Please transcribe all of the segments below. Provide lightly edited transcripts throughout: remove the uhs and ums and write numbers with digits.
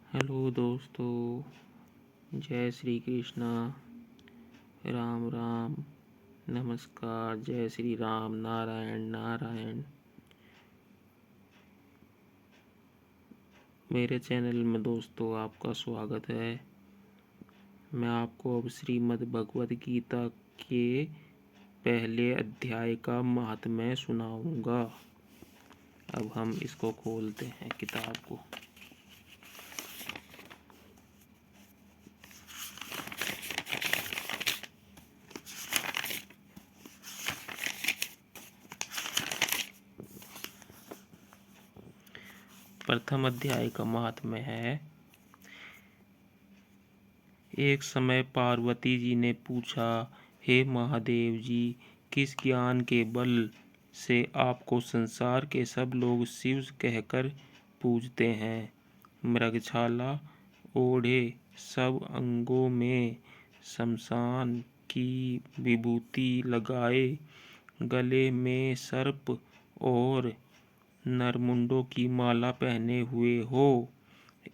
Hello दोस्तों, जय श्री कृष्णा। राम राम, नमस्कार, जय श्री राम, नारायण नारायण। मेरे चैनल में दोस्तों आपका स्वागत है। मैं आपको अब श्रीमद् भगवद गीता के पहले अध्याय का महात्म्य सुनाऊंगा। अब हम इसको खोलते हैं किताब को। प्रथम अध्याय का महात्म्य है। एक समय पार्वती जी ने पूछा, हे महादेव जी, किस ज्ञान के बल से आपको संसार के सब लोग शिव कहकर पूजते हैं? मृगछाला ओढ़े, सब अंगों में शमशान की विभूति लगाए, गले में सर्प और नरमुंडों की माला पहने हुए हो,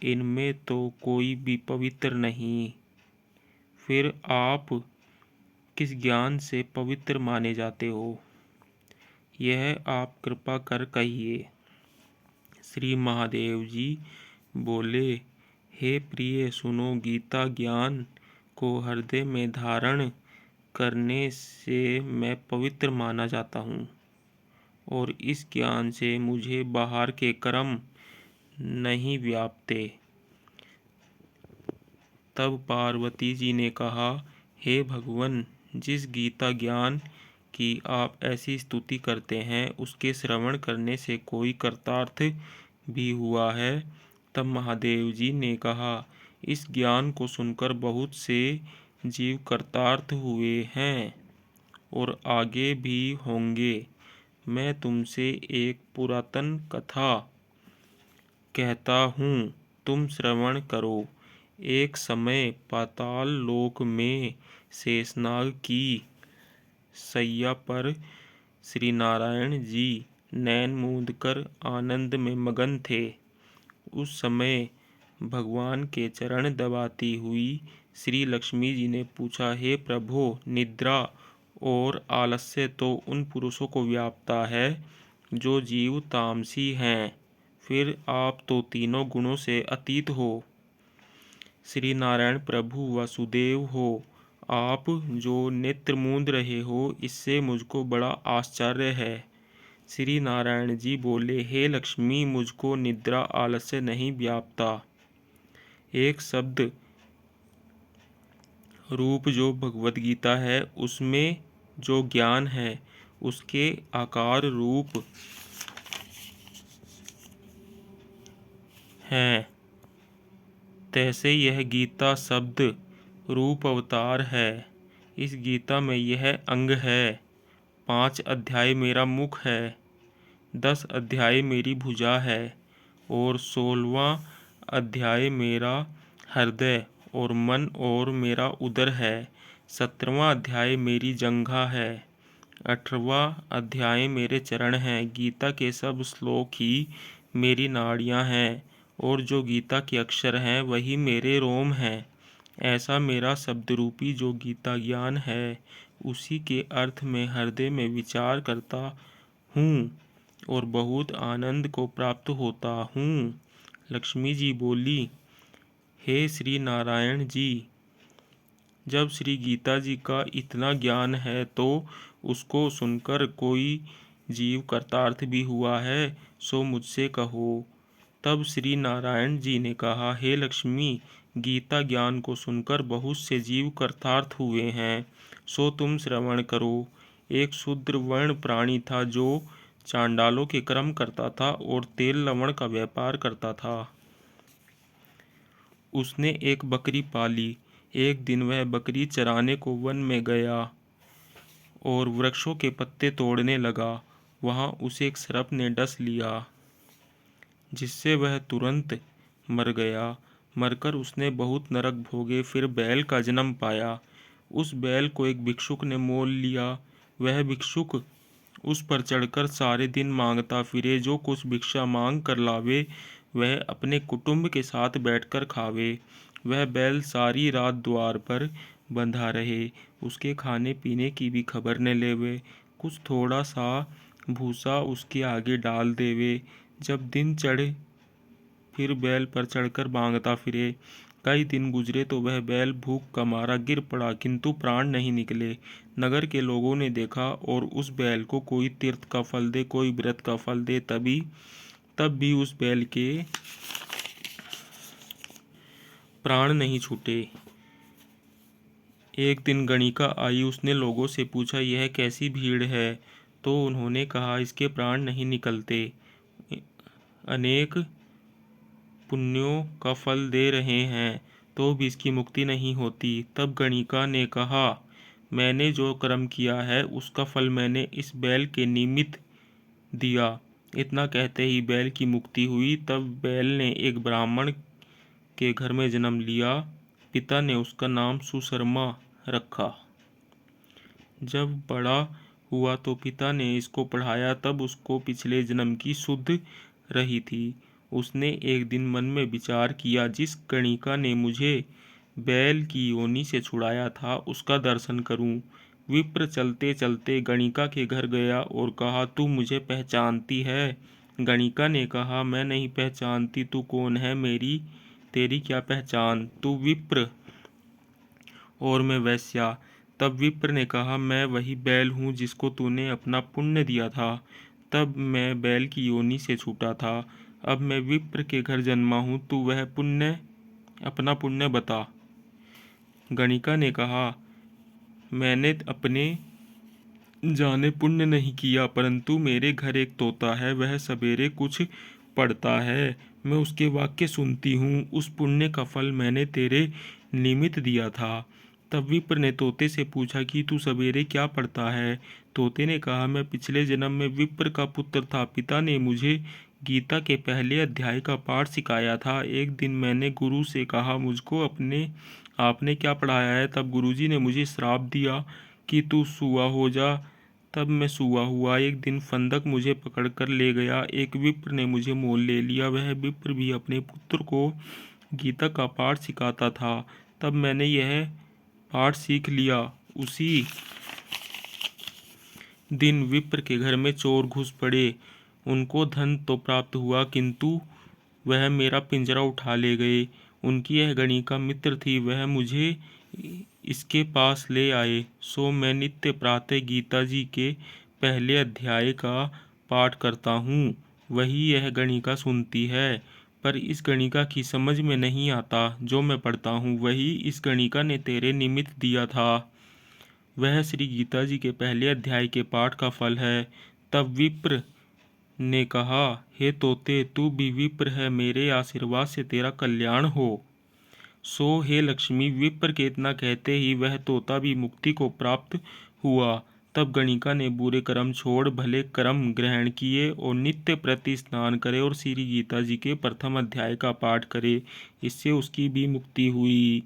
इनमें तो कोई भी पवित्र नहीं। फिर आप किस ज्ञान से पवित्र माने जाते हो? यह आप कृपा कर कहिए। श्री महादेव जी बोले, हे प्रिय, सुनो। गीता ज्ञान को हृदय में धारण करने से मैं पवित्र माना जाता हूँ, और इस ज्ञान से मुझे बाहर के कर्म नहीं व्यापते। तब पार्वती जी ने कहा, हे भगवन, जिस गीता ज्ञान की आप ऐसी स्तुति करते हैं, उसके श्रवण करने से कोई कृतार्थ भी हुआ है? तब महादेव जी ने कहा, इस ज्ञान को सुनकर बहुत से जीव कृतार्थ हुए हैं और आगे भी होंगे। मैं तुमसे एक पुरातन कथा कहता हूँ, तुम श्रवण करो। एक समय पाताल लोक में शेषनाग की शैया पर श्री नारायण जी नैन मूंद कर आनंद में मगन थे। उस समय भगवान के चरण दबाती हुई श्री लक्ष्मी जी ने पूछा, हे प्रभो, निद्रा और आलस्य तो उन पुरुषों को व्यापता है जो जीव तामसी हैं, फिर आप तो तीनों गुणों से अतीत हो। श्री नारायण प्रभु वासुदेव हो, आप जो नेत्र मूंद रहे हो, इससे मुझको बड़ा आश्चर्य है। श्री नारायण जी बोले, हे लक्ष्मी, मुझको निद्रा आलस्य नहीं व्यापता। एक शब्द रूप जो भगवद गीता है, उसमें जो ज्ञान है, उसके आकार रूप हैं। तैसे यह गीता शब्द रूप अवतार है। इस गीता में यह अंग है। 5 अध्याय मेरा मुख है, 10 अध्याय मेरी भुजा है, और 16वां अध्याय मेरा हृदय और मन और मेरा उदर है। 17वां अध्याय मेरी जंघा है। 18वां अध्याय मेरे चरण हैं। गीता के सब श्लोक ही मेरी नाड़ियां हैं, और जो गीता के अक्षर हैं वही मेरे रोम हैं। ऐसा मेरा शब्द रूपी जो गीता ज्ञान है, उसी के अर्थ में हृदय में विचार करता हूँ और बहुत आनंद को प्राप्त होता हूँ। लक्ष्मी जी बोली, हे श्री नारायण जी, जब श्री गीता जी का इतना ज्ञान है तो उसको सुनकर कोई जीव कृतार्थ भी हुआ है, सो मुझसे कहो। तब श्री नारायण जी ने कहा, हे लक्ष्मी, गीता ज्ञान को सुनकर बहुत से जीव कृतार्थ हुए हैं, सो तुम श्रवण करो। एक शूद्र वर्ण प्राणी था जो चांडालों के कर्म करता था और तेल लवण का व्यापार करता था। उसने एक बकरी पाली। एक दिन वह बकरी चराने को वन में गया और वृक्षों के पत्ते तोड़ने लगा। वहां उसे एक सर्प ने डस लिया, जिससे वह तुरंत मर गया। मरकर उसने बहुत नरक भोगे, फिर बैल का जन्म पाया। उस बैल को एक भिक्षुक ने मोल लिया। वह भिक्षुक उस पर चढ़कर सारे दिन मांगता फिरे, जो कुछ भिक्षा मांग कर लावे वह अपने कुटुंब के साथ बैठकर खावे। वह बैल सारी रात द्वार पर बंधा रहे, उसके खाने पीने की भी खबर न लेवे। कुछ थोड़ा सा भूसा उसके आगे डाल देवे। जब दिन चढ़े फिर बैल पर चढ़कर भागता फिरे। कई दिन गुजरे तो वह बैल भूख का मारा गिर पड़ा, किंतु प्राण नहीं निकले। नगर के लोगों ने देखा और उस बैल को कोई तीर्थ का फल दे, कोई व्रत का फल दे, तब भी उस बैल के प्राण नहीं छूटे। एक दिन गणिका आई, उसने लोगों से पूछा, यह कैसी भीड़ है? तो उन्होंने कहा, इसके प्राण नहीं निकलते, अनेक पुण्यों का फल दे रहे हैं तो भी इसकी मुक्ति नहीं होती। तब गणिका ने कहा, मैंने जो कर्म किया है उसका फल मैंने इस बैल के निमित्त दिया। इतना कहते ही बैल की मुक्ति हुई। तब बैल ने एक ब्राह्मण के घर में जन्म लिया। पिता ने उसका नाम सुशर्मा रखा। जब बड़ा हुआ तो पिता ने इसको पढ़ाया, तब उसको पिछले जन्म की सुध रही थी। उसने एक दिन मन में विचार किया, जिस गणिका ने मुझे बैल की योनि से छुड़ाया था उसका दर्शन करूं। विप्र चलते चलते गणिका के घर गया और कहा, तू मुझे पहचानती है? गणिका ने कहा, मैं नहीं पहचानती, तू कौन है? तेरी क्या पहचान? तू विप्र और मैं वैश्या। तब विप्र ने कहा, मैं वही बैल हूँ जिसको तूने अपना पुण्य दिया था। तब मैं बैल की योनि से छूटा था। अब मैं विप्र के घर जन्मा हूँ, तू वह अपना पुण्य बता। गणिका ने कहा, मैंने अपने जाने पुण्य नहीं किया, परंतु मेरे घर एक तोता है, वह सवेरे कुछ पढ़ता है, मैं उसके वाक्य सुनती हूँ। उस पुण्य का फल मैंने तेरे निमित्त दिया था। तब विप्र ने तोते से पूछा कि तू सवेरे क्या पढ़ता है? तोते ने कहा, मैं पिछले जन्म में विप्र का पुत्र था। पिता ने मुझे गीता के पहले अध्याय का पाठ सिखाया था। एक दिन मैंने गुरु से कहा, मुझको आपने क्या पढ़ाया है? तब गुरुजी ने मुझे श्राप दिया कि तू सूआ हो जा। तब मैं सूआ हुआ। एक दिन फंदक मुझे पकड़ कर ले गया। एक विप्र ने मुझे मोल ले लिया। वह विप्र भी अपने पुत्र को गीता का पाठ सिखाता था। तब मैंने यह पाठ सीख लिया। उसी दिन विप्र के घर में चोर घुस पड़े। उनको धन तो प्राप्त हुआ, किंतु वह मेरा पिंजरा उठा ले गए। उनकी यह गणिका मित्र थी, वह मुझे इसके पास ले आए। सो मैं नित्य प्रातः गीता जी के पहले अध्याय का पाठ करता हूँ। वही यह गणिका सुनती है, पर इस गणिका की समझ में नहीं आता जो मैं पढ़ता हूँ। वही इस गणिका ने तेरे निमित्त दिया था, वह श्री गीता जी के पहले अध्याय के पाठ का फल है। तब विप्र ने कहा, हे तोते, तू भी विप्र है, मेरे आशीर्वाद से तेरा कल्याण हो। सो हे लक्ष्मी। विप्र के इतना कहते ही वह तोता भी मुक्ति को प्राप्त हुआ। तब गणिका ने बुरे कर्म छोड़ भले कर्म ग्रहण किए और नित्य प्रति स्नान करे और श्री गीता जी के प्रथम अध्याय का पाठ करे। इससे उसकी भी मुक्ति हुई।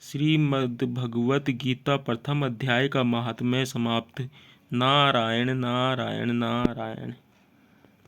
श्रीमद्भगवत गीता प्रथम अध्याय का महात्म्य समाप्त। नारायण नारायण नारायण।